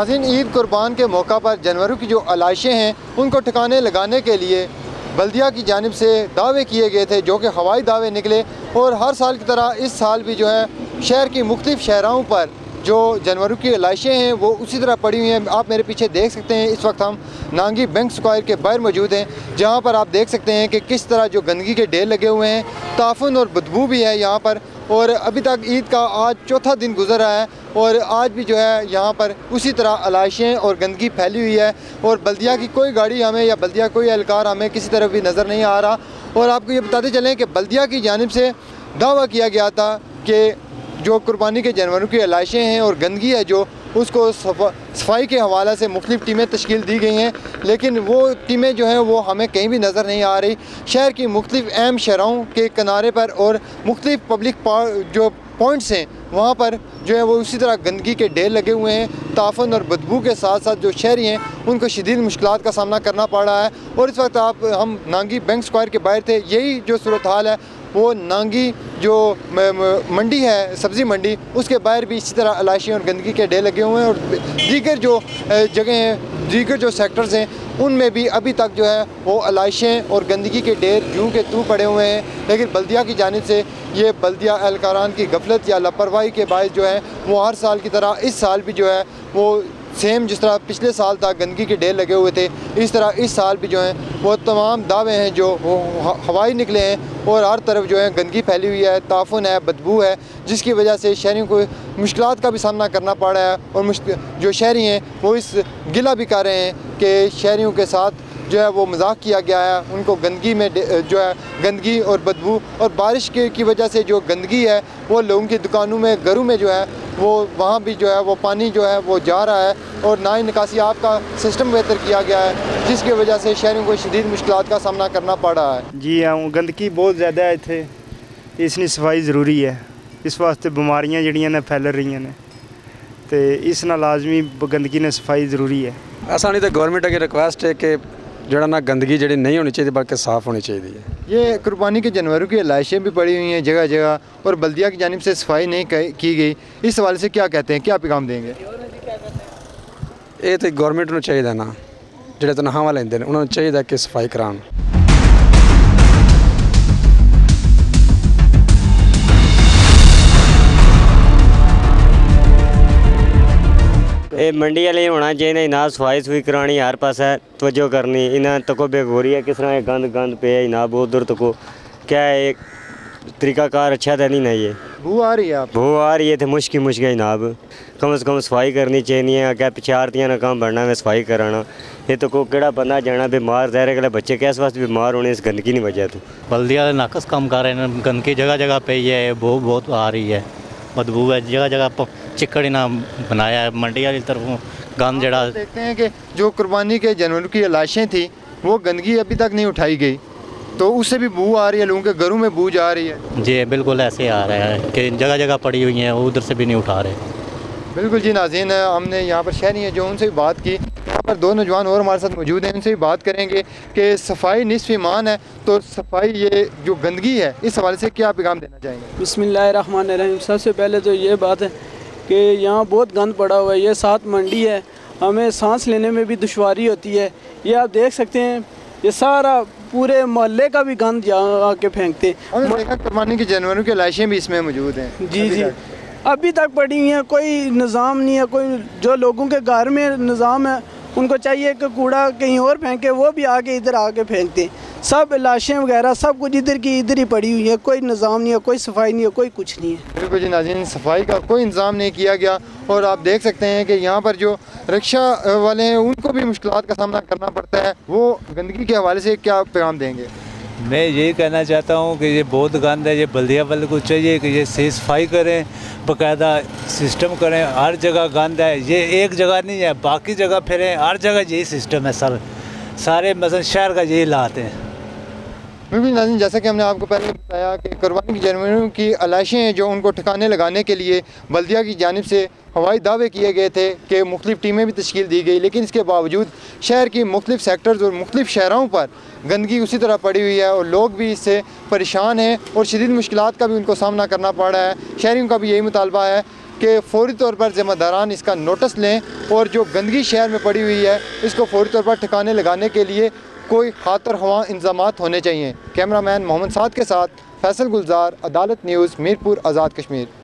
नाज़रीन, ईद कुर्बान के मौका पर जानवरों की जो आलाइशें हैं उनको ठिकाने लगाने के लिए बल्दिया की जानिब से दावे किए गए थे, जो कि हवाई दावे निकले। और हर साल की तरह इस साल भी जो है शहर की मुख्तलिफ शहरों पर जो जानवरों की आलाइशें हैं वो उसी तरह पड़ी हुई हैं। आप मेरे पीछे देख सकते हैं, इस वक्त हम नांगी बैंक स्क्वायर के बाहर मौजूद हैं, जहाँ पर आप देख सकते हैं कि किस तरह जो गंदगी के ढेर लगे हुए हैं, ताफुन और बदबू भी है यहाँ पर। और अभी तक ईद का आज चौथा दिन गुजर रहा है और आज भी जो है यहाँ पर उसी तरह आलाइशें और गंदगी फैली हुई है। और बल्दिया की कोई गाड़ी हमें या बल्दिया कोई एहलकार हमें किसी तरफ भी नज़र नहीं आ रहा। और आपको ये बताते चलें कि बल्दिया की जानिब से दावा किया गया था कि जो कुर्बानी के जानवरों की आलाइशें हैं और गंदगी है जो उसको सफाई के हवाले से मुख्तलिफ़ टीमें तश्कील दी गई हैं, लेकिन वो टीमें जो हैं वो हमें कहीं भी नज़र नहीं आ रही। शहर की मुख्तलिफ़ अहम शहरों के किनारे पर और मुख्तलिफ़ पब्लिक जो पॉइंट्स हैं वहाँ पर जो है वो उसी तरह गंदगी के ढेर लगे हुए हैं। ताफन और बदबू के साथ साथ जो शहरी हैं उनको शदीद मुश्किलात का सामना करना पड़ रहा है। और इस वक्त हम नांगी बैंक स्क्वायर के बाहर थे, यही जो सूरत हाल है वो नांगी जो मंडी है, सब्ज़ी मंडी, उसके बाहर भी इसी तरह आलाइशें और गंदगी के ढेर लगे हुए हैं। और दीगर जो जगह हैं, दीगर जो सेक्टर्स हैं उनमें भी अभी तक जो है वो आलाइशें और गंदगी के ढेर यूँ के तू पड़े हुए हैं। लेकिन बल्दिया की जानिब से ये बल्दिया एहलकारान की गफलत या लापरवाही के बायस जो है वो हर साल की तरह इस साल भी जो है वो सेम जिस तरह पिछले साल तक गंदगी के ढेर लगे हुए थे, इस तरह इस साल भी जो हैं वो तमाम दावे हैं जो वो हवाई निकले हैं। और हर तरफ जो है गंदगी फैली हुई है, ताफुन है, बदबू है, जिसकी वजह से शहरियों को मुश्किलात का भी सामना करना पड़ रहा है। और जो शहरी हैं वो इस गिला भी कर रहे हैं कि शहरियों के साथ जो है वो मजाक किया गया है, उनको गंदगी में जो है गंदगी और बदबू और बारिश की वजह से जो गंदगी है वो लोगों की दुकानों में, घरों में जो है वो वहाँ भी जो है वो पानी जो है वो जा रहा है। और ना ही निकासी आप का सिस्टम बेहतर किया गया है, जिसकी वजह से शहरों को शदीद मुश्किलात का सामना करना पड़ रहा है। जी हाँ, गंदगी बहुत ज़्यादा है इत्थे, इसकी सफाई ज़रूरी है। इस वास्ते बीमारियां जड़ियां ने फैल रही ने, तो इस नाल लाजमी गंदगी ने सफाई ज़रूरी है। असानी तो गवर्नमेंट अगे रिक्वेस्ट है कि जड़ा ना गंदगी जी नहीं होनी चाहिए बल्कि साफ़ होनी चाहिए है। ये कुर्बानी के जानवरों की आलाइशें भी पड़ी हुई हैं जगह जगह और बल्दिया की जानिब से सफाई नहीं की गई, इस हवाले से क्या कहते हैं, क्या पैगाम देंगे? ये तो गवर्नमेंट को चाहिए ना, जो तनख्वाह लेंदे ने उन्होंने चाहिए कि सफाई करान। ये मंडी वाले होना चाहिए ना, सफाई सफाई करानी, हर पास तवज्जो करनी, इन्हें तको बेगोरी है, किस तरह गंद गंद पे है ना, बहुत दूर तको क्या है एक तरीकाकार अच्छा था नहीं ना। ये बू आ रही है, बू आ रही है तो मुश्किल जनाब, कम से कम सफाई करनी चाहिए। अगर पिछे आरतियां ना काम बढ़ना में सफाई कराना, ये तो को केड़ा बंदा जाना बीमार जहरे गले बच्चे किस वास्ते बीमार होने इस गंदगी नहीं वजह तो। बल्दिया नाकस काम कर रहे हैं, गंदगी जगह जगह पे है, बहुत आ रही है, बदबू है जगह जगह, चिकड़ ना बनाया है। मंडी वाली तरफ गंद जड़ा देखते हैं कि जो कुर्बानी के जानवरों की लाशें थी वो गंदगी अभी तक नहीं उठाई गई, तो उससे भी बू आ रही है, लोगों के घरों में बू जा रही है। जी बिल्कुल ऐसे आ रहा है कि जगह जगह पड़ी हुई हैं, उधर से भी नहीं उठा रहे। बिल्कुल जी नाज़रीन, हमने यहाँ पर शहरी हैं जो उनसे भी बात की, यहाँ पर दो नौजवान और हमारे साथ मौजूद हैं, उनसे भी बात करेंगे कि सफाई निस्फ़ ईमान है, तो सफाई ये जो गंदगी है इस हवाले से क्या पैगाम देना चाहेंगे? बिस्मिल्लाहिर्रहमानिर्रहीम। सबसे पहले तो ये बात है कि यहाँ बहुत गंद पड़ा हुआ है, ये साथ मंडी है, हमें सांस लेने में भी दुश्वारी होती है। ये आप देख सकते हैं, ये सारा पूरे मोहल्ले का भी गंद यहाँ आके फेंकते हैं। कुर्बानी के जानवरों की लाशें भी इसमें मौजूद हैं। जी अभी तक पड़ी हुई हैं, कोई निज़ाम नहीं है। कोई जो लोगों के घर में निज़ाम है उनको चाहिए कि कूड़ा कहीं और फेंके, वो भी आके इधर आके फेंकते हैं। सब लाशें वगैरह सब कुछ इधर की इधर ही पड़ी हुई है, कोई निज़ाम नहीं है, कोई सफाई नहीं है, कोई कुछ नहीं है। बिल्कुल जी नाज़रीन, सफाई का कोई इंतज़ाम नहीं किया गया। और आप देख सकते हैं कि यहाँ पर जो रिक्शा वाले हैं उनको भी मुश्किलात का सामना करना पड़ता है। वो गंदगी के हवाले से क्या पैगाम देंगे? मैं यही कहना चाहता हूँ कि ये बहुत गंद है, ये बल्दिया वाले को चाहिए कि ये सही सफाई करें, बाकायदा सिस्टम करें। हर जगह गंद है, ये एक जगह नहीं है, बाकी जगह फिरें, हर जगह यही सिस्टम है सर, सारे मतलब शहर का यही हालात है। बिल्कुल नाज़रीन, जैसा कि हमने आपको पहले बताया कि कुर्बानी के जानवरों की आलाइशें हैं जो उनको ठिकाने लगाने के लिए बल्दिया की जानिब से हवाई दावे किए गए थे कि मुख्तलिफ़ टीमें भी तश्कील दी गई, लेकिन इसके बावजूद शहर की मुख्तलिफ़ सेक्टर्स और मुख्तलिफ़ शहरों पर गंदगी उसी तरह पड़ी हुई है और लोग भी इससे परेशान हैं और शदीद मुश्किलात का भी उनको सामना करना पड़ रहा है। शहरियों का भी यही मुतालबा है कि फ़ौरी तौर पर ज़िम्मेदारान इसका नोटिस लें और जो गंदगी शहर में पड़ी हुई है इसको फ़ौरी तौर पर ठिकाने लगाने के लिए कोई खातर ख्वाह इंतज़ामात होने चाहिए। कैमरामैन मोहम्मद साद के साथ फैसल गुलजार, अदालत न्यूज़, मीरपुर, आज़ाद कश्मीर।